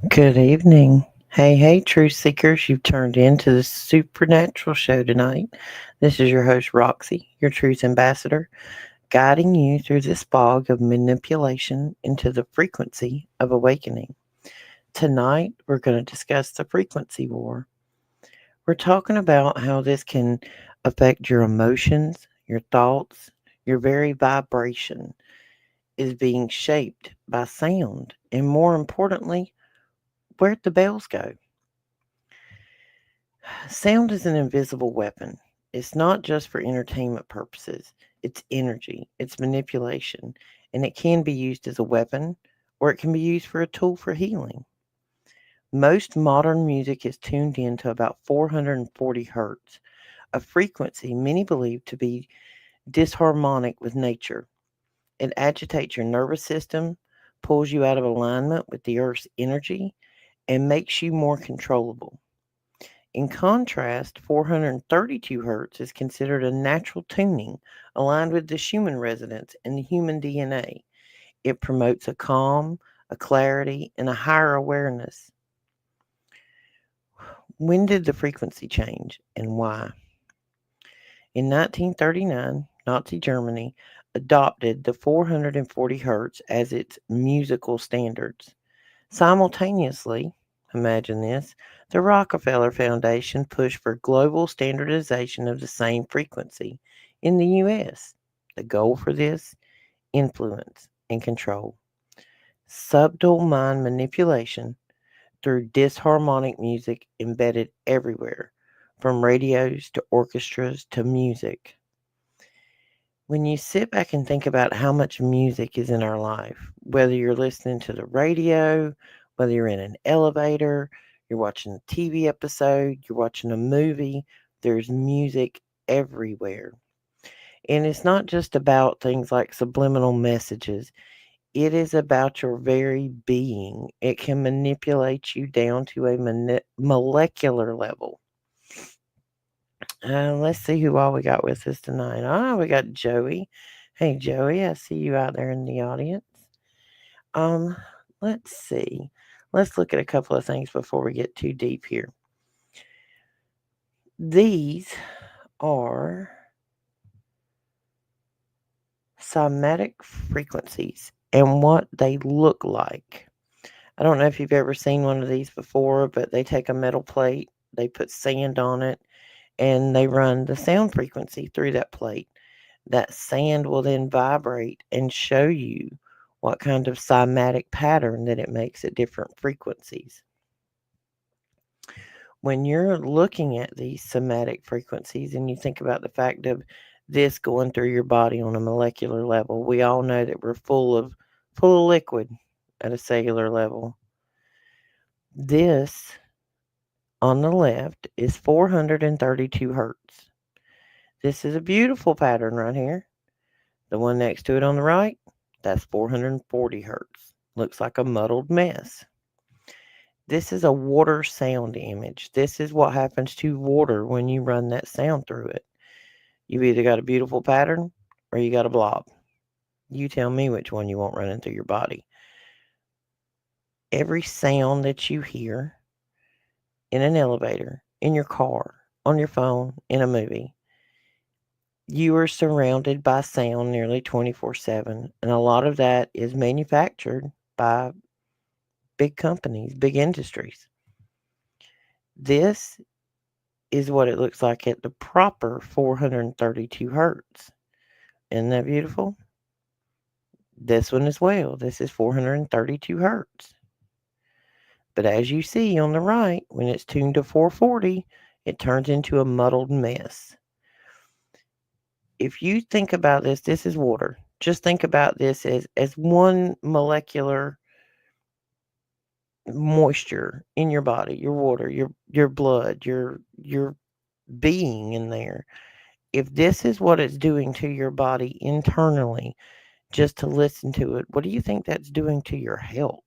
Good evening. Hey, truth seekers, you've turned into the supernatural show tonight. This is your host, Roxy, your truth ambassador, guiding you through this bog of manipulation into the frequency of awakening. Tonight, we're going to discuss the frequency war. We're talking about how this can affect your emotions, your thoughts, your very vibration is being shaped by sound, and more importantly, where'd the bells go? Sound is an invisible weapon. It's not just for entertainment purposes. It's energy, it's manipulation, and it can be used as a weapon or it can be used for a tool for healing. Most modern music is tuned in to about 440 hertz, a frequency many believe to be disharmonic with nature. It agitates your nervous system, pulls you out of alignment with the Earth's energy, and makes you more controllable. In contrast, 432 Hz is considered a natural tuning aligned with the human resonance and the human DNA. It promotes a calm, a clarity, and a higher awareness. When did the frequency change and why? In 1939, Nazi Germany adopted the 440 Hz as its musical standards. Simultaneously, imagine this, the Rockefeller Foundation pushed for global standardization of the same frequency in the US. The goal for this? Influence and control. Subtle mind manipulation through disharmonic music embedded everywhere, from radios to orchestras to music. When you sit back and think about how much music is in our life, whether you're listening to the radio, whether you're in an elevator, you're watching a TV episode, you're watching a movie, there's music everywhere. And it's not just about things like subliminal messages, it is about your very being. It can manipulate you down to a molecular level. Let's see who all we got with us tonight. We got Joey. Hey, Joey, I see you out there in the audience. Um, let's see. Let's look at a couple of things before we get too deep here. These are cymatic frequencies and what they look like. I don't know if you've ever seen one of these before, but they take a metal plate, they put sand on it, and they run the sound frequency through that plate. That sand will then vibrate and show you what kind of cymatic pattern that it makes at different frequencies. When you're looking at these somatic frequencies and you think about the fact of this going through your body on a molecular level, we all know that we're full of liquid at a cellular level. This on the left is 432 hertz. This is a beautiful pattern right here. The one next to it on the right, that's 440 hertz. Looks like a muddled mess. This is a water sound image. This is what happens to water when you run that sound through it. You've either got a beautiful pattern or you got a blob. You tell me which one you want running through your body. Every sound that you hear in an elevator, in your car, on your phone, in a movie, you are surrounded by sound nearly 24/7. And a lot of that is manufactured by big companies, big industries. This is what it looks like at the proper 432 hertz. Isn't that beautiful? This one as well. This is 432 hertz. But as you see on the right, when it's tuned to 440, it turns into a muddled mess. If you think about this, this is water. Just think about this as one molecular moisture in your body, your water, your blood, your being in there. If this is what it's doing to your body internally, just to listen to it, what do you think that's doing to your health?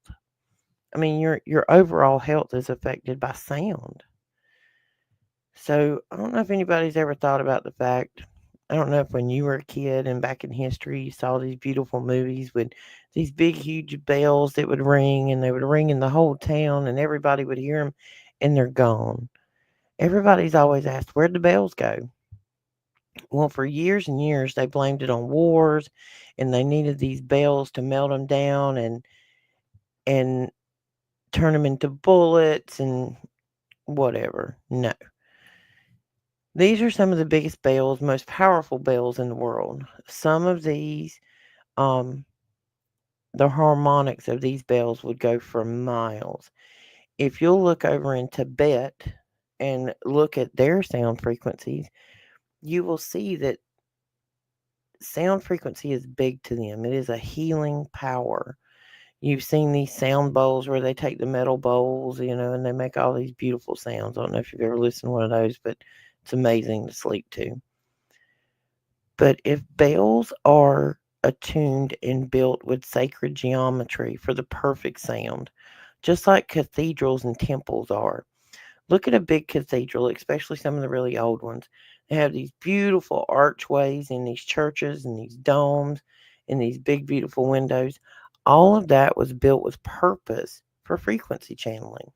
I mean, your overall health is affected by sound. So I don't know if anybody's ever thought about the fact. I don't know if when you were a kid and back in history you saw these beautiful movies with these big, huge bells that would ring and they would ring in the whole town and everybody would hear them and they're gone. Everybody's always asked, where'd the bells go? Well, for years and years, they blamed it on wars and they needed these bells to melt them down and turn them into bullets and whatever. No. These are some of the biggest bells, most powerful bells in the world. Some of these, um, the harmonics of these bells would go for miles. If you'll look over in Tibet and look at their sound frequencies, you will see that sound frequency is big to them. It is a healing power. You've seen these sound bowls where they take the metal bowls, and they make all these beautiful sounds. I don't know if you've ever listened to one of those, but it's amazing to sleep to. But if bells are attuned and built with sacred geometry for the perfect sound, just like cathedrals and temples are. Look at a big cathedral, especially some of the really old ones. They have these beautiful archways in these churches and these domes and these big, beautiful windows. All of that was built with purpose for frequency channeling.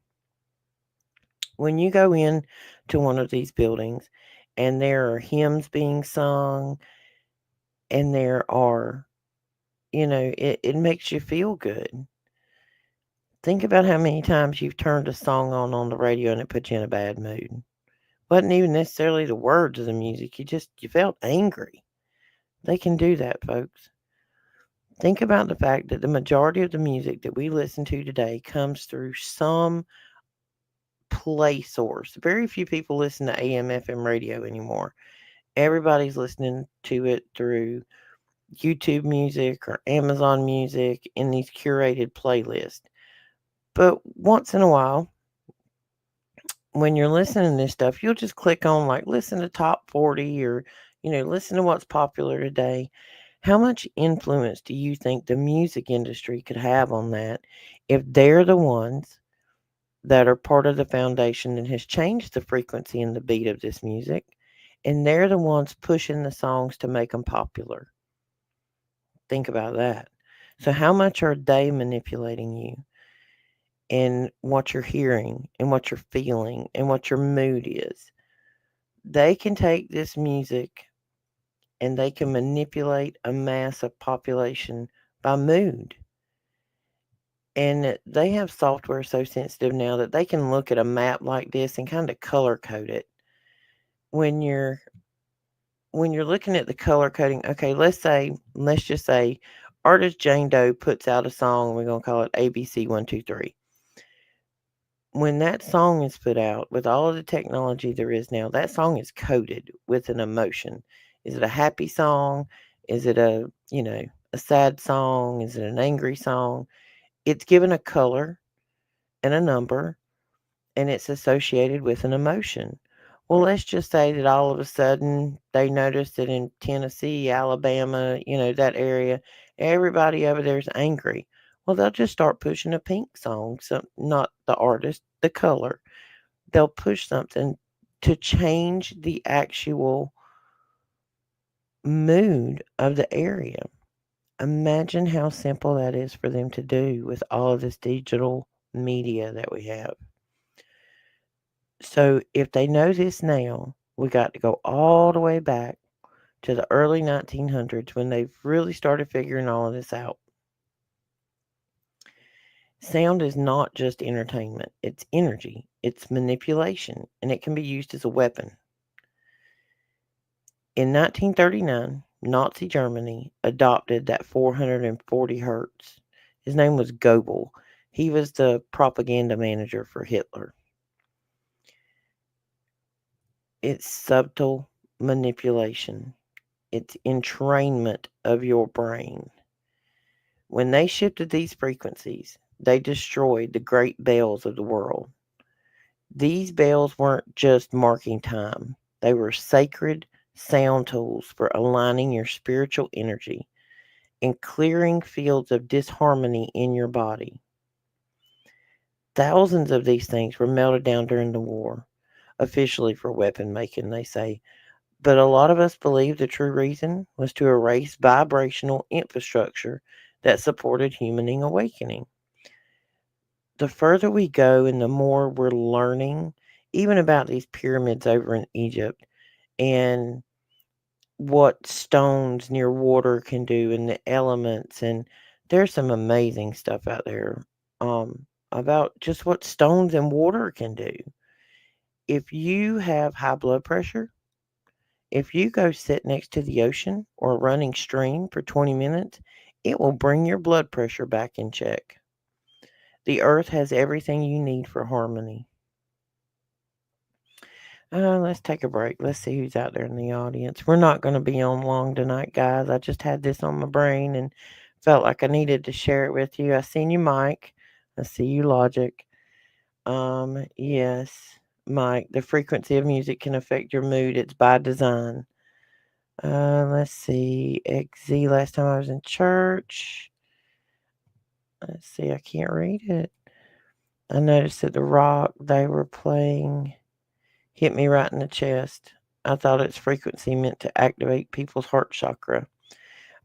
When you go in to one of these buildings and there are hymns being sung and there are, it makes you feel good. Think about how many times you've turned a song on the radio and it put you in a bad mood. Wasn't even necessarily the words of the music. You felt angry. They can do that, folks. Think about the fact that the majority of the music that we listen to today comes through some play source. Very few people listen to AM FM radio anymore. Everybody's listening to it through YouTube music or Amazon music in these curated playlists. But once in a while, when you're listening to this stuff, you'll just click on like listen to top 40 or listen to what's popular today. How much influence do you think the music industry could have on that if they're the ones that are part of the foundation that has changed the frequency and the beat of this music and they're the ones pushing the songs to make them popular? Think about that. So how much are they manipulating you and what you're hearing and what you're feeling and what your mood is? They can take this music and they can manipulate a mass of population by mood. And they have software so sensitive now that they can look at a map like this and kind of color code it. When you're looking at the color coding, okay, let's just say artist Jane Doe puts out a song, we're gonna call it ABC 123. When that song is put out with all of the technology there is now, that song is coded with an emotion. Is it a happy song? Is it a sad song? Is it an angry song? It's given a color and a number and it's associated with an emotion. Well, let's just say that all of a sudden they notice that in Tennessee, Alabama, that area, everybody over there is angry. Well, they'll just start pushing a pink song, so not the artist, the color. They'll push something to change the actual mood of the area. Imagine how simple that is for them to do with all of this digital media that we have. So if they know this now, we got to go all the way back to the early 1900s when they've really started figuring all of this out. Sound is not just entertainment, it's energy, it's manipulation, and it can be used as a weapon. In 1939, Nazi Germany adopted that 440 hertz. His name was Goebel. He was the propaganda manager for Hitler. It's subtle manipulation. It's entrainment of your brain. When they shifted these frequencies, they destroyed the great bells of the world. These bells weren't just marking time, they were sacred sound tools for aligning your spiritual energy and clearing fields of disharmony in your body. Thousands of these things were melted down during the war, officially for weapon making, they say, But a lot of us believe the true reason was to erase vibrational infrastructure that supported human awakening. The further we go and the more we're learning, even about these pyramids over in Egypt and what stones near water can do and the elements, and there's some amazing stuff out there about just what stones and water can do. If you have high blood pressure, if you go sit next to the ocean or a running stream for 20 minutes, it will bring your blood pressure back in check. The earth has everything you need for harmony. Let's take a break. Let's see who's out there in the audience. We're not going to be on long tonight, guys. I just had this on my brain and felt like I needed to share it with you. I seen you, Mike. I see you, Logic. Yes, Mike. The frequency of music can affect your mood. It's by design. Let's see. XZ. Last time I was in church. Let's see. I can't read it. I noticed that the rock they were playing hit me right in the chest. I thought its frequency meant to activate people's heart chakra.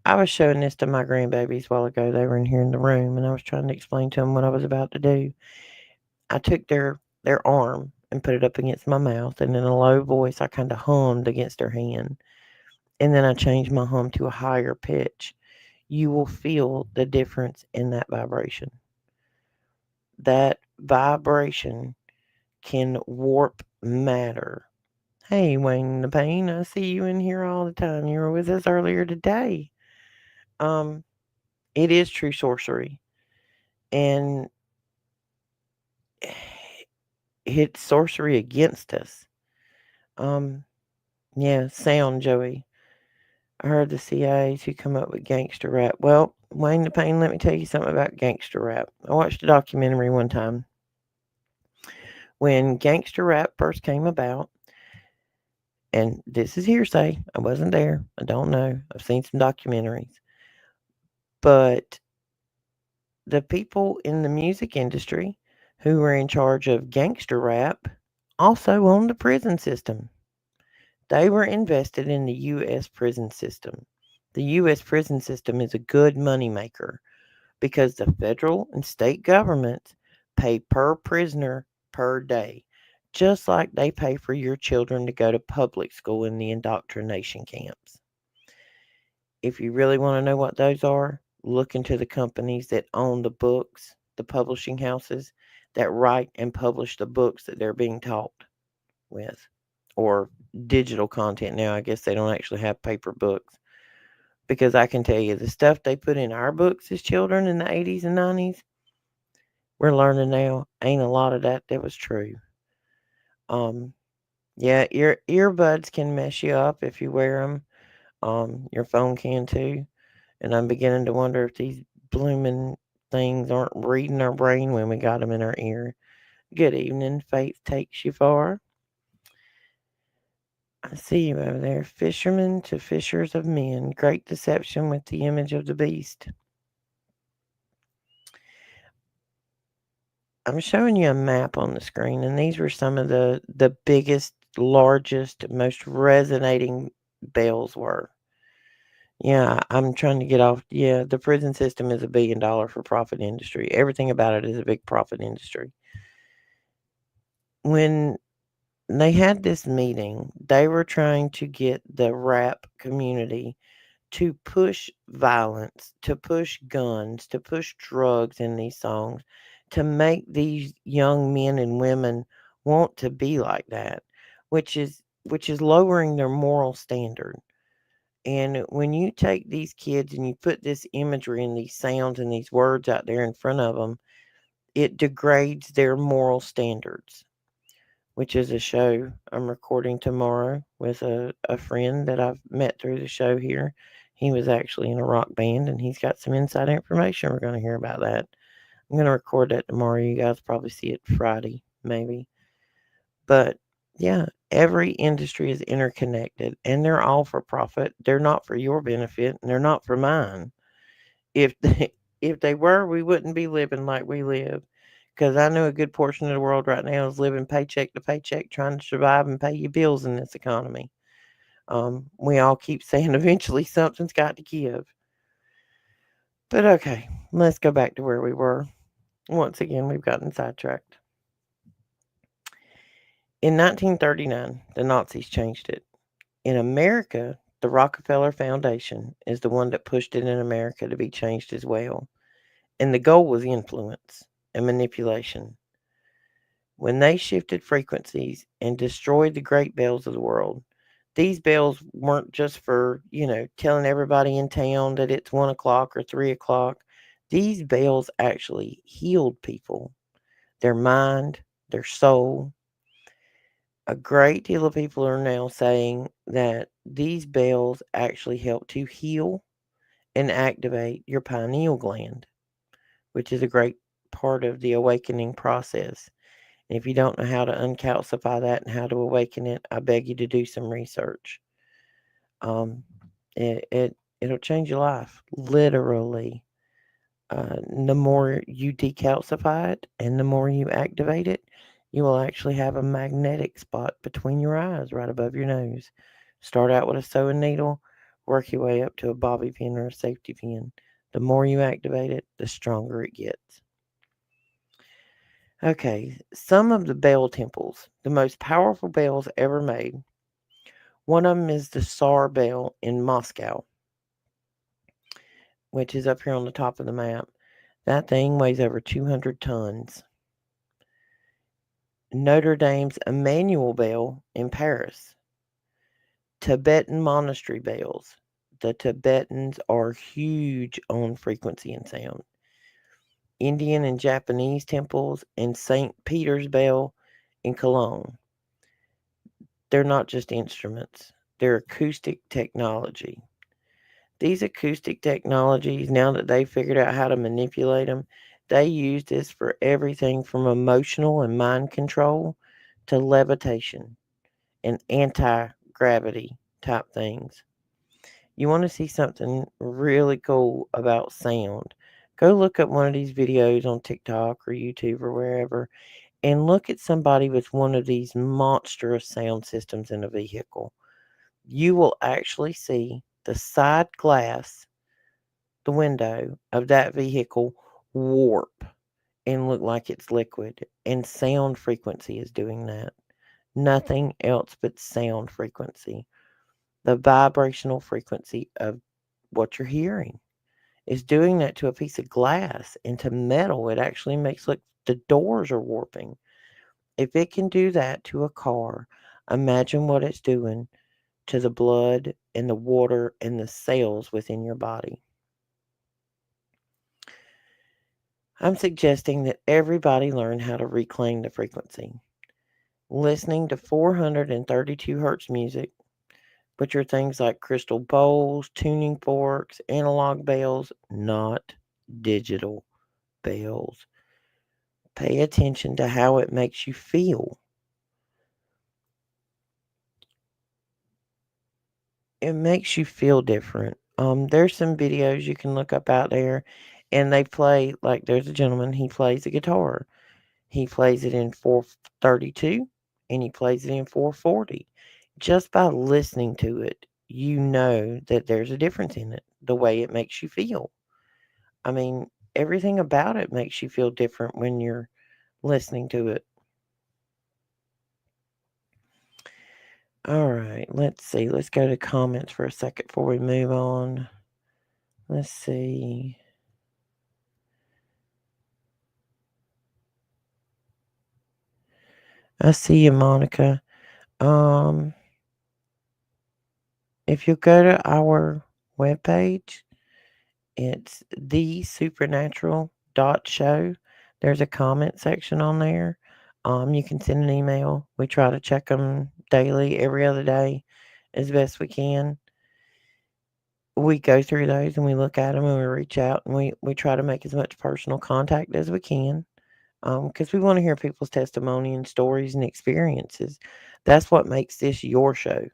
I was showing this to my grandbabies a while ago. They were in here in the room, and I was trying to explain to them what I was about to do. I took their arm and put it up against my mouth, and in a low voice, I kind of hummed against their hand. And then I changed my hum to a higher pitch. You will feel the difference in that vibration. That vibration can warp matter. Hey, Wayne the Pain, I see you in here all the time. You were with us earlier today. Um, it is true sorcery, and it's sorcery against us. Um, yeah, sound, Joey. I heard the CIAs who come up with gangster rap. Well, Wayne the Pain, let me tell you something about gangster rap. I watched a documentary one time when gangster rap first came about, and this is hearsay. I wasn't there. I don't know. I've seen some documentaries. But the people in the music industry who were in charge of gangster rap also owned the prison system. They were invested in the U.S. prison system. The U.S. prison system is a good moneymaker because the federal and state governments pay per prisoner per day, just like they pay for your children to go to public school in the indoctrination camps. If you really want to know what those are, look into the companies that own the books, the publishing houses that write and publish the books that they're being taught with, or digital content now. I guess they don't actually have paper books. Because I can tell you, the stuff they put in our books as children in the 80s and 90s, we're learning now ain't a lot of that was true. Um, yeah, earbuds can mess you up if you wear them. Your phone can too. And I'm beginning to wonder if these blooming things aren't reading our brain when we got them in our ear. Good evening, Faith takes you far. I see you over there. Fishermen to fishers of men. Great deception with the image of the beast. I'm showing you a map on the screen, and these were some of the biggest, largest, most resonating bells were. Yeah, I'm trying to get off. Yeah, the prison system is $1 billion for profit industry. Everything about it is a big profit industry. When they had this meeting, they were trying to get the rap community to push violence, to push guns, to push drugs in these songs, to make these young men and women want to be like that, which is lowering their moral standard. And when you take these kids and you put this imagery and these sounds and these words out there in front of them, it degrades their moral standards, which is a show I'm recording tomorrow with a friend that I've met through the show here. He was actually in a rock band and he's got some inside information. We're going to hear about that. I'm going to record that tomorrow. You guys probably see it Friday, maybe. But yeah, every industry is interconnected and they're all for profit. They're not for your benefit and they're not for mine. If they, if they were, we wouldn't be living like we live. Because I know a good portion of the world right now is living paycheck to paycheck, trying to survive and pay your bills in this economy. We all keep saying eventually something's got to give. But okay, let's go back to where we were. Once again, we've gotten sidetracked. In 1939, the Nazis changed it. In America, the Rockefeller Foundation is the one that pushed it in America to be changed as well. And the goal was influence and manipulation. When they shifted frequencies and destroyed the great bells of the world, these bells weren't just for, telling everybody in town that it's 1 o'clock or 3 o'clock. These bells actually healed people, their mind, their soul. A great deal of people are now saying that these bells actually help to heal and activate your pineal gland, which is a great part of the awakening process. And if you don't know how to uncalcify that and how to awaken it, I beg you to do some research. Um, it'll change your life, literally. The more you decalcify it and the more you activate it, you will actually have a magnetic spot between your eyes, right above your nose. Start out with a sewing needle, work your way up to a bobby pin or a safety pin. The more you activate it, the stronger it gets. Okay, some of the bell temples, the most powerful bells ever made. One of them is the Tsar Bell in Moscow, which is up here on the top of the map. That thing weighs over 200 tons. Notre Dame's Emmanuel Bell in Paris. Tibetan monastery bells. The Tibetans are huge on frequency and sound. Indian and Japanese temples and St. Peter's Bell in Cologne. They're not just instruments, they're acoustic technology. These acoustic technologies, now that they've figured out how to manipulate them, they use this for everything from emotional and mind control to levitation and anti gravity type things. You want to see something really cool about sound? Go look up one of these videos on TikTok or YouTube or wherever and look at somebody with one of these monstrous sound systems in a vehicle. You will actually see the side glass, the window of that vehicle warp and look like it's liquid. And sound frequency is doing that. Nothing else but sound frequency. The vibrational frequency of what you're hearing is doing that to a piece of glass and to metal. It actually makes look the doors are warping. If it can do that to a car, imagine what it's doing to the blood and the water and the cells within your body. I'm suggesting that everybody learn how to reclaim the frequency. Listening to 432 hertz music, which are things like crystal bowls, tuning forks, analog bells, not digital bells. Pay attention to how it makes you feel. It makes you feel different. There's some videos you can look up out there, and they play like there's a gentleman. He plays a guitar. He plays it in 432, and he plays it in 440. Just by listening to it, you know that there's a difference in it. The way it makes you feel. I mean, everything about it makes you feel different when you're listening to it. All right, let's see. Let's go to comments for a second before we move on. Let's see. I see you, Monica. Um, if you go to our webpage, it's thesupernatural.show. There's a comment section on there. You can send an email. We try to check them daily, every other day, as best we can. We go through those and we look at them and we reach out and we try to make as much personal contact as we can because we want to hear people's testimony and stories and experiences. That's what makes this your show.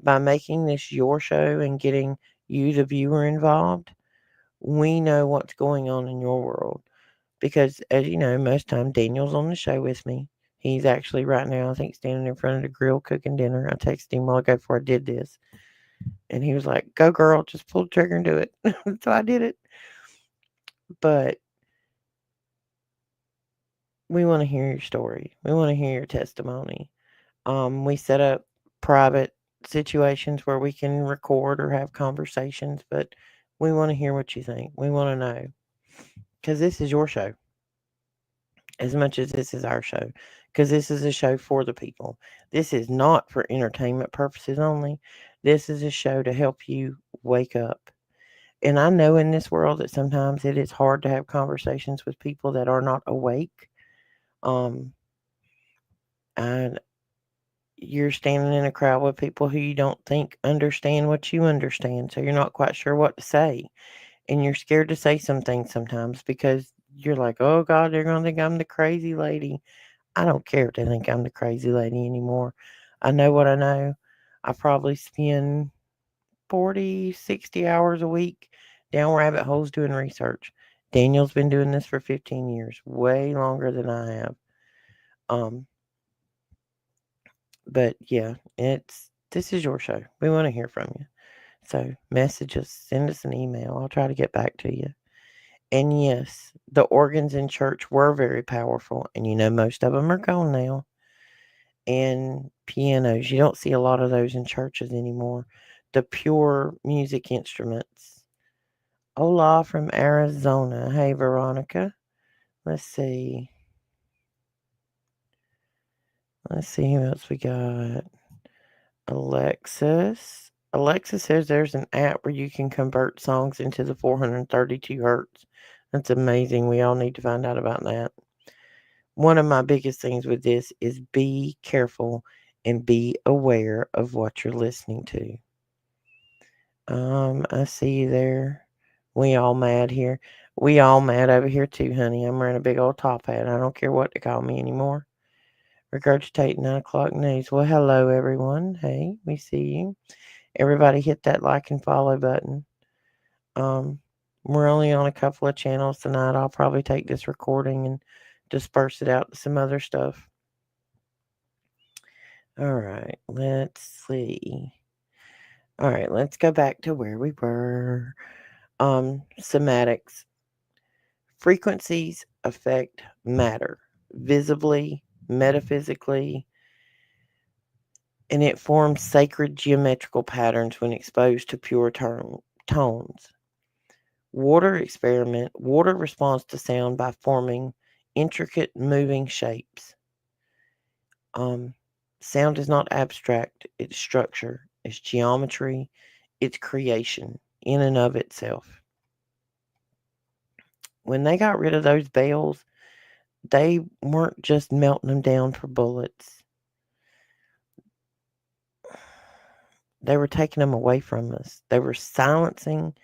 By making this your show and getting you, the viewer, involved, we know what's going on in your world. Because, as you know, most time Daniel's on the show with me. He's actually right now, I think, standing in front of the grill cooking dinner. I texted him a while ago before I did this, and he was like, "Go, girl, just pull the trigger and do it." So I did it. But we want to hear your story. We want to hear your testimony. We set up private situations where we can record or have conversations, but we want to hear what you think. We want to know because this is your show as much as this is our show, because this is a show for the people. This is not for entertainment purposes only. This is a show to help you wake up. And I know in this world that sometimes it is hard to have conversations with people that are not awake. Um, and you're standing in a crowd with people who you don't think understand what you understand, so you're not quite sure what to say. And you're scared to say some things sometimes because you're like, oh God, they're going to think I'm the crazy lady. I don't care if they think I'm the crazy lady anymore. I know what I know. I probably spend 40, 60 hours a week down rabbit holes doing research. Daniel's been doing this for 15 years, way longer than I have. Um, but yeah, this is your show. We want to hear from you. So message us, send us an email. I'll try to get back to you. And yes, the organs in church were very powerful, and most of them are gone now. And pianos. You don't see a lot of those in churches anymore. The pure music instruments. Hola from Arizona. Hey, Veronica. Let's see. Let's see who else we got. Alexis. Alexis says there's an app where you can convert songs into the 432 hertz. That's amazing. We all need to find out about that. One of my biggest things with this is be careful and be aware of what you're listening to. I see you there. We all mad here. We all mad over here too, honey. I'm wearing a big old top hat. I don't care what to call me anymore. Regurgitate 9 o'clock news. Well, hello everyone. Hey, we see you. Everybody hit that like and follow button. Um, we're only on a couple of channels tonight. I'll probably take this recording and disperse it out to some other stuff. All right, let's see. All right, let's go back to where we were. Cymatics. Frequencies affect matter visibly, metaphysically, and it forms sacred geometrical patterns when exposed to pure tones. Water responds to sound by forming intricate moving shapes. Um, Sound is not abstract, it's structure, it's geometry, it's creation in and of itself. When they got rid of those bells, they weren't just melting them down for bullets. They were taking them away from us. They were silencing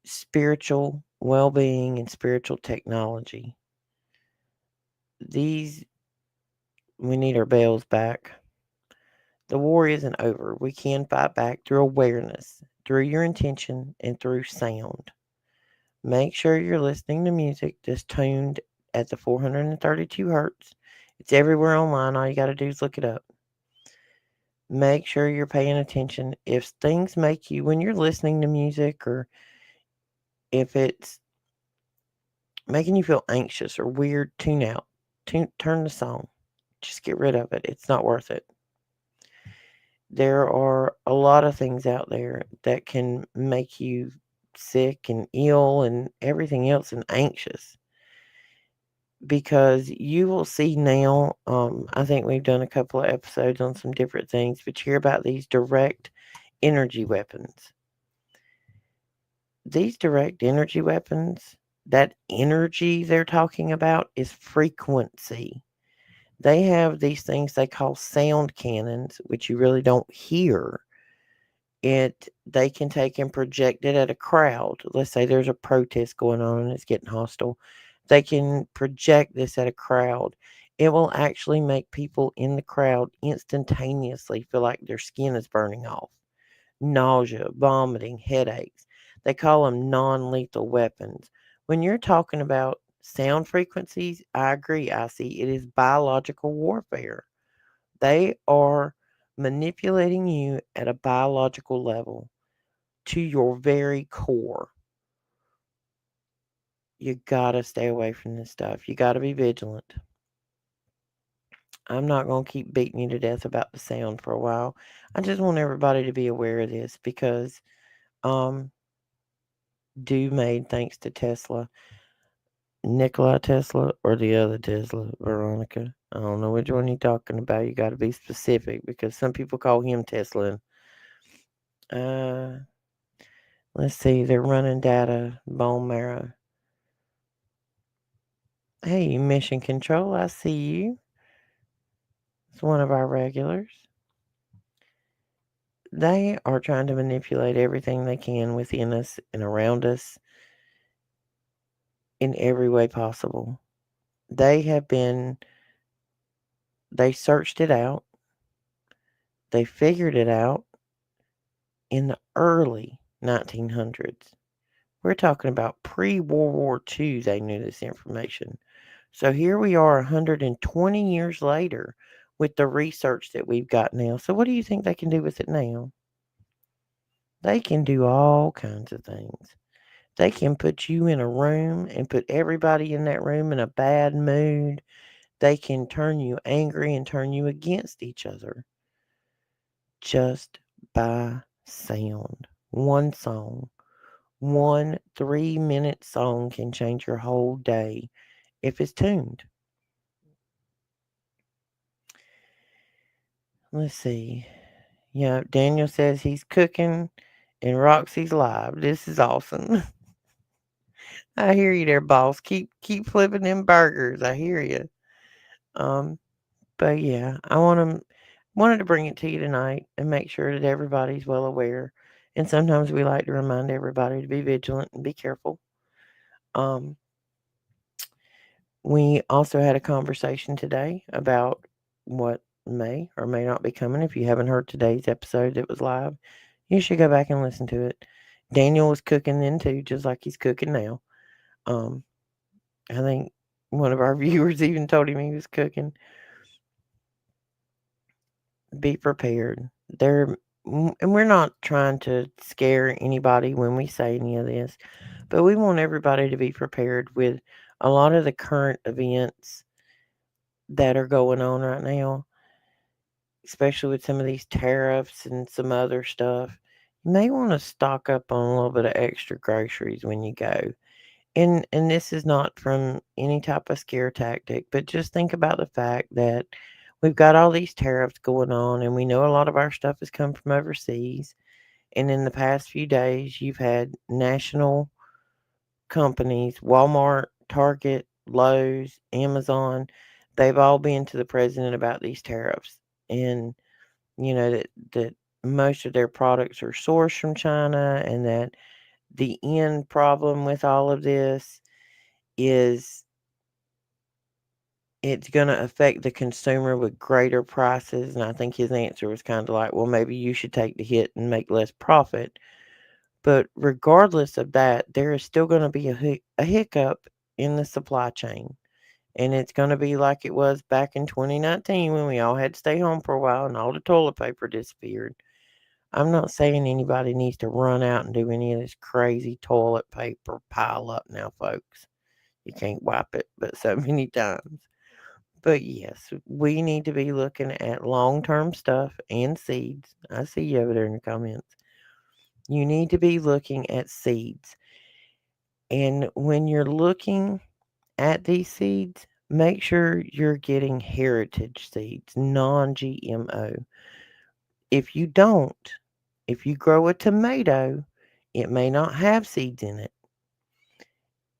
spiritual well-being and spiritual technology. These We need our bells back. The war isn't over. We can fight back through awareness, through your intention, and through sound. Make sure you're listening to music that's tuned at the 432 hertz. It's everywhere online. All you got to do is look it up. Make sure you're paying attention. If things make you, when you're listening to music, or if it's making you feel anxious or weird, tune out. Turn the song. Just get rid of it. It's not worth it. There are a lot of things out there that can make you sick and ill and everything else and anxious, because you will see now. I think we've done a couple of episodes on some different things, but you hear about these direct energy weapons. These direct energy weapons, that energy they're talking about is frequency. They have these things they call sound cannons, which you really don't hear. They can take and project it at a crowd. Let's say there's a protest going on and it's getting hostile. They can project this at a crowd. It will actually make people in the crowd instantaneously feel like their skin is burning off. Nausea, vomiting, headaches. They call them non lethal weapons. When you're talking about Sound frequencies, I agree, I see. It is biological warfare. They are manipulating you at a biological level to your very core. You gotta stay away from this stuff. You gotta be vigilant. I'm not gonna keep beating you to death about the sound for a while. I just want everybody to be aware of this because um due made thanks to Tesla. Nikola Tesla or the other Tesla, Veronica. I don't know which one you're talking about. You got to be specific because some people call him Tesla. Uh, let's see. They're running data, bone marrow. Hey, Mission Control, I see you. It's one of our regulars. They are trying to manipulate everything they can within us and around us in every way possible. They have been, they searched it out, they figured it out in the early 1900s. We're talking about pre-World War II, they knew this information. So here we are 120 years later with the research that we've got now. So what do you think they can do with it now? They can do all kinds of things. They can put you in a room and put everybody in that room in a bad mood. They can turn you angry and turn you against each other just by sound. One song. One 3-minute song can change your whole day if it's tuned. Let's see. Yeah, Daniel says he's cooking and Roxy's live. This is awesome. I hear you there, boss. Keep flipping them burgers. I hear you. Um, but yeah, wanted to bring it to you tonight and make sure that everybody's well aware. And sometimes we like to remind everybody to be vigilant and be careful. Um, We also had a conversation today about what may or may not be coming. If you haven't heard today's episode that was live, you should go back and listen to it. Daniel was cooking then too, just like he's cooking now. Um, I think one of our viewers even told him he was cooking. Be prepared. And we're not trying to scare anybody when we say any of this, but we want everybody to be prepared with a lot of the current events that are going on right now, especially with some of these tariffs and some other stuff. You may want to stock up on a little bit of extra groceries when you go. And this is not from any type of scare tactic, but just think about the fact that we've got all these tariffs going on and we know a lot of our stuff has come from overseas. And in the past few days, you've had national companies, Walmart, Target, Lowe's, Amazon, they've all been to the president about these tariffs. And that most of their products are sourced from China, and that the end problem with all of this is it's going to affect the consumer with greater prices. And I think his answer was kind of like, well, maybe you should take the hit and make less profit. But regardless of that, there is still going to be a hiccup in the supply chain. And it's going to be like it was back in 2019 when we all had to stay home for a while and all the toilet paper disappeared. I'm not saying anybody needs to run out and do any of this crazy toilet paper pile up now, folks. You can't wipe it but so many times. But yes, we need to be looking at long term stuff and seeds. I see you over there in the comments. You need to be looking at seeds. And when you're looking at these seeds, make sure you're getting heritage seeds, non GMO. If you don't, if you grow a tomato, it may not have seeds in it.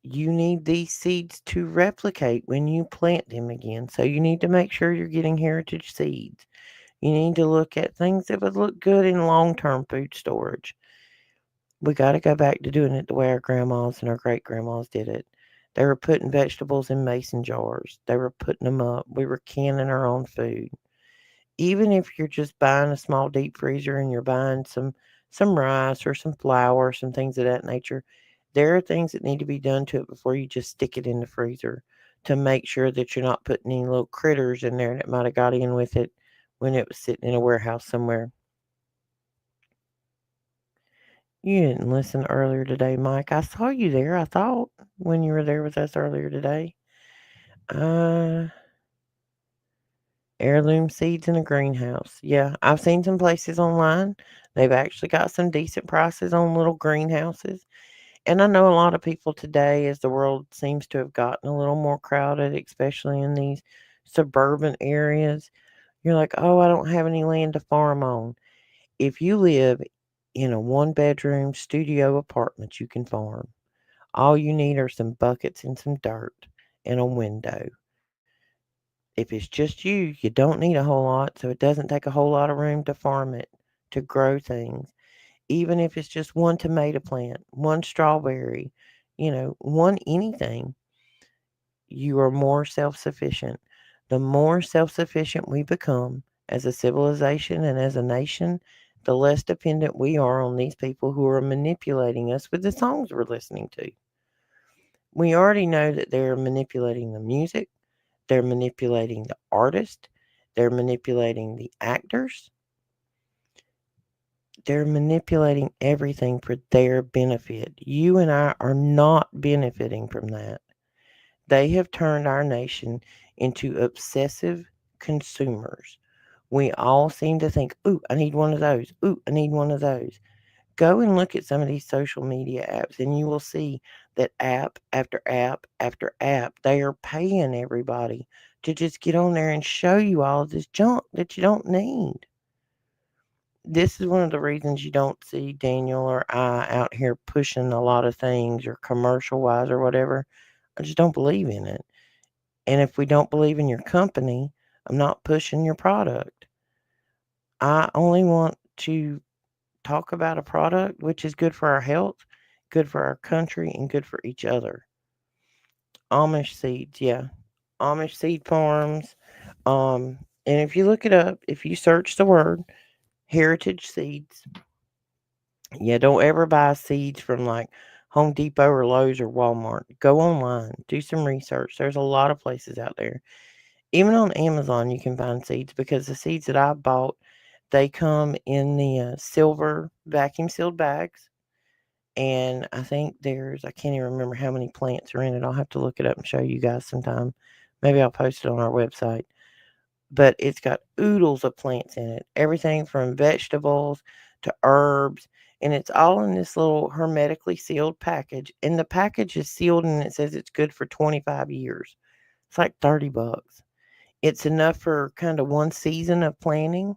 You need these seeds to replicate when you plant them again. So you need to make sure you're getting heritage seeds. You need to look at things that would look good in long term food storage. We got to go back to doing it the way our grandmas and our great grandmas did it. They were putting vegetables in mason jars, they were putting them up. We were canning our own food. Even if you're just buying a small deep freezer and you're buying some rice or some flour, some things of that nature, There are things that need to be done to it before you just stick it in the freezer to make sure that you're not putting any little critters in there that might have got in with it when it was sitting in a warehouse somewhere. You didn't listen earlier today, Mike. I saw you there, I thought, when you were there with us earlier today. Uh, Heirloom seeds in a greenhouse. Yeah, I've seen some places online. They've actually got some decent prices on little greenhouses. And I know a lot of people today, as the world seems to have gotten a little more crowded, especially in these suburban areas, you're like, oh, I don't have any land to farm on. If you live in a one bedroom studio apartment, you can farm. All you need are some buckets and some dirt and a window. If it's just you don't need a whole lot, so it doesn't take a whole lot of room to farm it, to grow things. Even if it's just one tomato plant, one strawberry, one anything, you are more self sufficient. The more self sufficient we become as a civilization and as a nation, the less dependent we are on these people who are manipulating us with the songs we're listening to. We already know that they're manipulating the music, they're manipulating the artist, they're manipulating the actors, they're manipulating everything for their benefit. You and I are not benefiting from that. They have turned our nation into obsessive consumers. We all seem to think, ooh, I need one of those. Ooh, I need one of those. Go and look at some of these social media apps, and you will see that app after app after app, they are paying everybody to just get on there and show you all of this junk that you don't need. This is one of the reasons you don't see Daniel or I out here pushing a lot of things or commercial wise or whatever. I just don't believe in it. And if we don't believe in your company, I'm not pushing your product. I only want to talk about a product which is good for our health, good for our country, and good for each other. Amish seeds, yeah. Amish seed farms. And if you look it up, if you search the word heritage seeds, yeah, don't ever buy seeds from like Home Depot or Lowe's or Walmart. Go online, do some research. There's a lot of places out there. Even on Amazon, you can find seeds because the seeds that I bought, they come in the silver vacuum sealed bags. And I think I can't even remember how many plants are in it. I'll have to look it up and show you guys sometime. Maybe I'll post it on our website. But it's got oodles of plants in it, everything from vegetables to herbs. And it's all in this little hermetically sealed package. And the package is sealed and it says it's good for 25 years. It's like $30. It's enough for kind of one season of planting,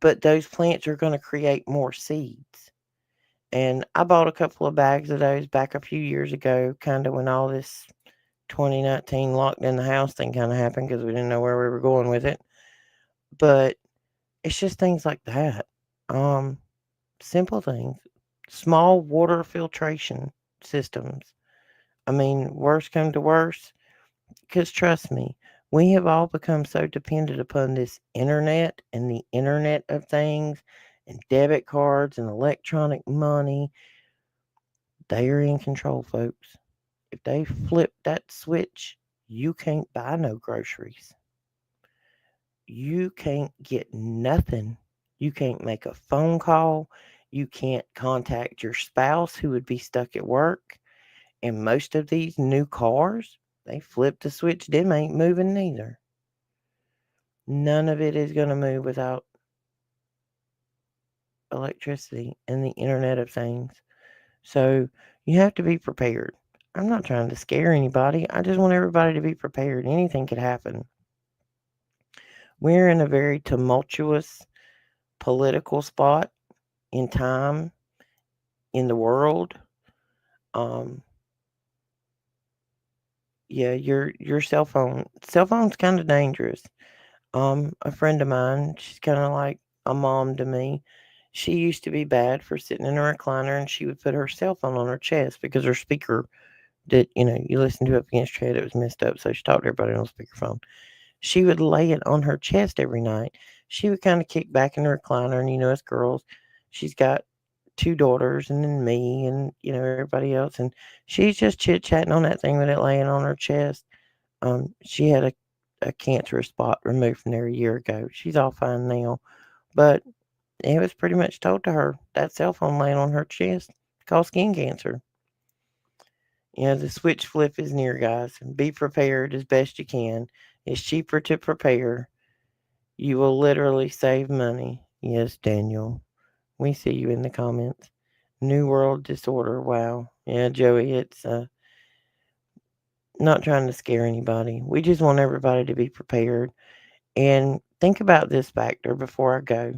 but those plants are going to create more seeds. And I bought a couple of bags of those back a few years ago, kind of when all this 2019 locked in the house thing kind of happened because we didn't know where we were going with it. But it's just things like that. Um, Simple things, small water filtration systems. I mean, worst come to worst, because trust me, we have all become so dependent upon this internet and the internet of things and debit cards and electronic money. They are in control, folks. If they flip that switch, you can't buy no groceries. You can't get nothing. You can't make a phone call. You can't contact your spouse who would be stuck at work. And most of these new cars, they flip the switch, them ain't moving neither. None of it is going to move without electricity and the Internet of Things. So you have to be prepared. I'm not trying to scare anybody. I just want everybody to be prepared. Anything could happen. We're in a very tumultuous political spot in time in the world. Um, yeah, your cell phone's kind of dangerous. A friend of mine, she's kind of like a mom to me. She used to be bad for sitting in a recliner and she would put her cell phone on her chest because her speaker that, you listen to up against your head, it was messed up. So she talked to everybody on speakerphone. She would lay it on her chest every night. She would kind of kick back in the recliner and, as girls, she's got two daughters and then me and, everybody else. And she's just chit chatting on that thing with it laying on her chest. She had a cancerous spot removed from there a year ago. She's all fine now. But it was pretty much told to her that cell phone laying on her chest caused skin cancer. The switch flip is near, guys. Be prepared as best you can. It's cheaper to prepare. You will literally save money. Yes, Daniel. We see you in the comments. New World Disorder. Wow. Yeah, Joey, it's not trying to scare anybody. We just want everybody to be prepared. And think about this factor before I go.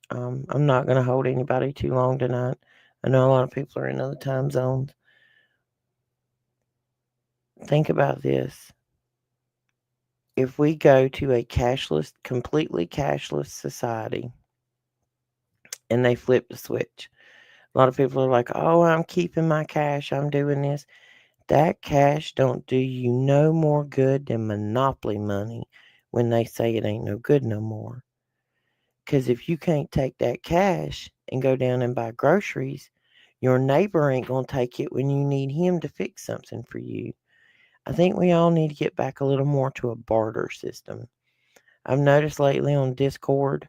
I'm not going to hold anybody too long tonight. I know a lot of people are in other time zones. Think about this. If we go to a cashless, completely cashless society and they flip the switch, a lot of people are like, oh, I'm keeping my cash. I'm doing this. That cash don't do you no more good than monopoly money when they say it ain't no good no more. Because if you can't take that cash and go down and buy groceries, your neighbor ain't going to take it when you need him to fix something for you. I think we all need to get back a little more to a barter system. I've noticed lately on Discord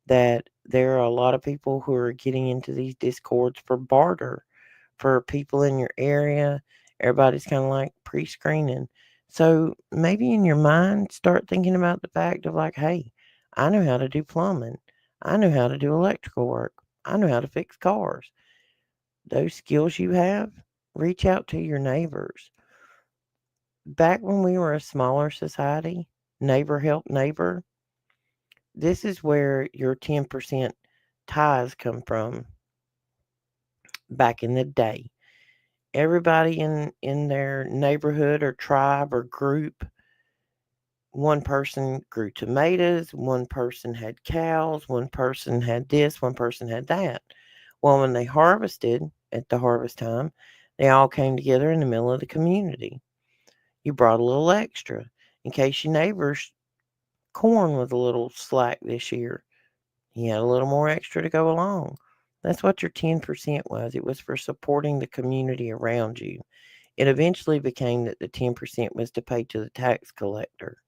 that there are a lot of people who are getting into these Discords for barter for people in your area. Everybody's kind of like pre screening. So maybe in your mind, start thinking about the fact of like, hey, I know how to do plumbing. I know how to do electrical work. I know how to fix cars. Those skills you have, reach out to your neighbors. Back when we were a smaller society, neighbor help neighbor, this is where your 10% ties come from back in the day. Everybody in their neighborhood or tribe or group, one person grew tomatoes, one person had cows, one person had this, one person had that. Well, when they harvested at the harvest time, they all came together in the middle of the community. You brought a little extra in case your neighbor's corn was a little slack this year. He had a little more extra to go along. That's what your 10% was. It was for supporting the community around you. It eventually became that the 10% was to pay to the tax collector.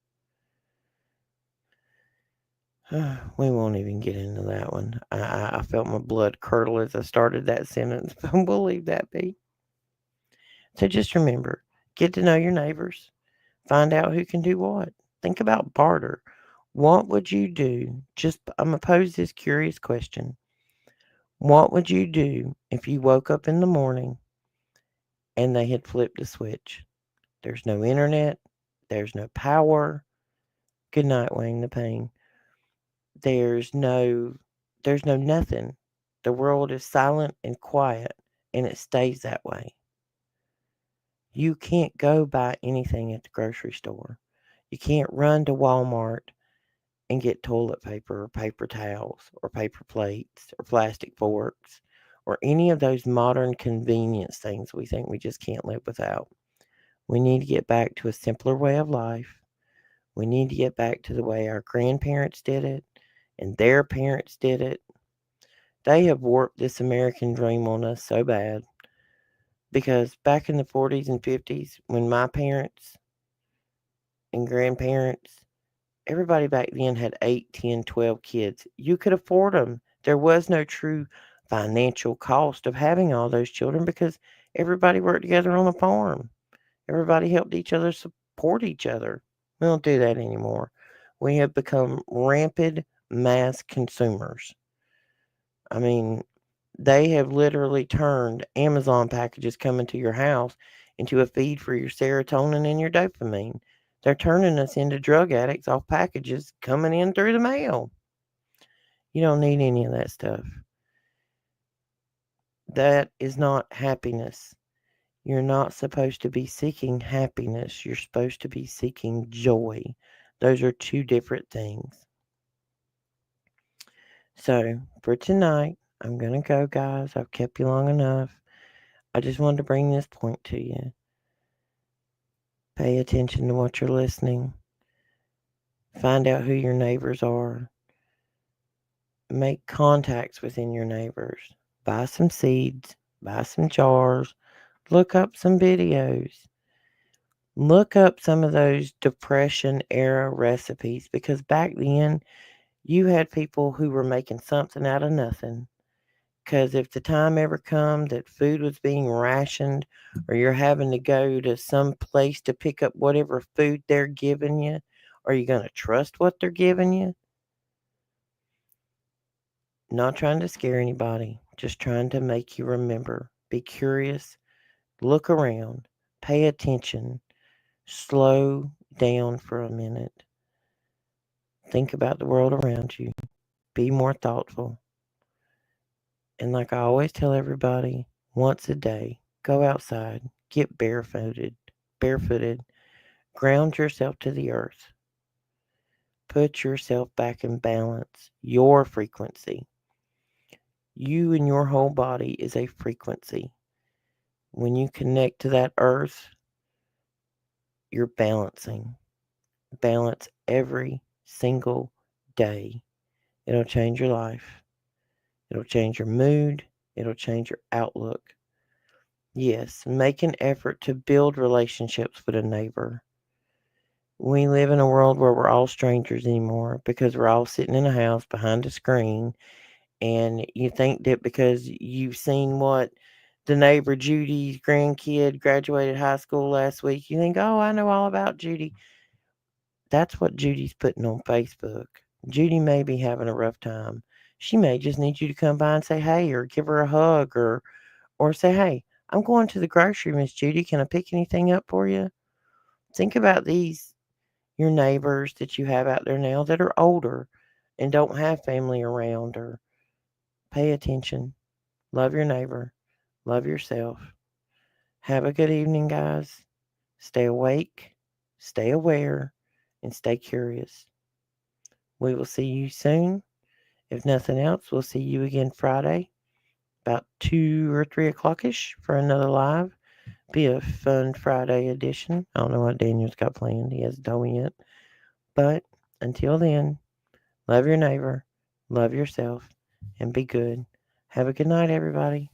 We won't even get into that one. I felt my blood curdle as I started that sentence, but we'll leave that be. So just remember, get to know your neighbors, find out who can do what. Think about barter. What would you do? I'm going to pose this curious question. What would you do if you woke up in the morning and they had flipped a switch? There's no internet, there's no power. Good night, Wayne the Pain. There's no nothing. The world is silent and quiet, and it stays that way. You can't go buy anything at the grocery store. You can't run to Walmart and get toilet paper or paper towels or paper plates or plastic forks or any of those modern convenience things we think we just can't live without. We need to get back to a simpler way of life. We need to get back to the way our grandparents did it and their parents did it. They have warped this American dream on us so bad because back in the 40s and 50s, when my parents and grandparents, everybody back then had 8, 10, 12 kids. You could afford them. There was no true financial cost of having all those children because everybody worked together on a farm. Everybody helped each other support each other. We don't do that anymore. We have become rampant mass consumers. I mean, they have literally turned Amazon packages coming to your house into a feed for your serotonin and your dopamine. They're turning us into drug addicts off packages coming in through the mail. You don't need any of that stuff. That is not happiness. You're not supposed to be seeking happiness. You're supposed to be seeking joy. Those are two different things. So, for tonight, I'm going to go, guys. I've kept you long enough. I just wanted to bring this point to you. Pay attention to what you're listening. Find out who your neighbors are. Make contacts within your neighbors. Buy some seeds, buy some jars, look up some videos. Look up some of those depression era recipes because back then you had people who were making something out of nothing. Because if the time ever come that food was being rationed or you're having to go to some place to pick up whatever food they're giving you, are you going to trust what they're giving you? Not trying to scare anybody, just trying to make you remember. Be curious, look around, pay attention, slow down for a minute. Think about the world around you. Be more thoughtful. And like I always tell everybody, once a day, go outside, get barefooted, ground yourself to the earth. Put yourself back in balance, your frequency. You and your whole body is a frequency. When you connect to that earth, you're balancing. Balance every single day. It'll change your life. It'll change your mood. It'll change your outlook. Yes, make an effort to build relationships with a neighbor. We live in a world where we're all strangers anymore because we're all sitting in a house behind a screen, and you think that because you've seen what the neighbor Judy's grandkid graduated high school last week, you think, oh, I know all about Judy. That's what Judy's putting on Facebook. Judy may be having a rough time. She may just need you to come by and say hey, or give her a hug, or say, hey, I'm going to the grocery, Miss Judy. Can I pick anything up for you? Think about these, your neighbors that you have out there now that are older and don't have family around, or pay attention. Love your neighbor. Love yourself. Have a good evening, guys. Stay awake, stay aware, and stay curious. We will see you soon. If nothing else, we'll see you again Friday, about 2 or 3 o'clock-ish for another live. Be a fun Friday edition. I don't know what Daniel's got planned. He hasn't told me yet. But until then, love your neighbor, love yourself, and be good. Have a good night, everybody.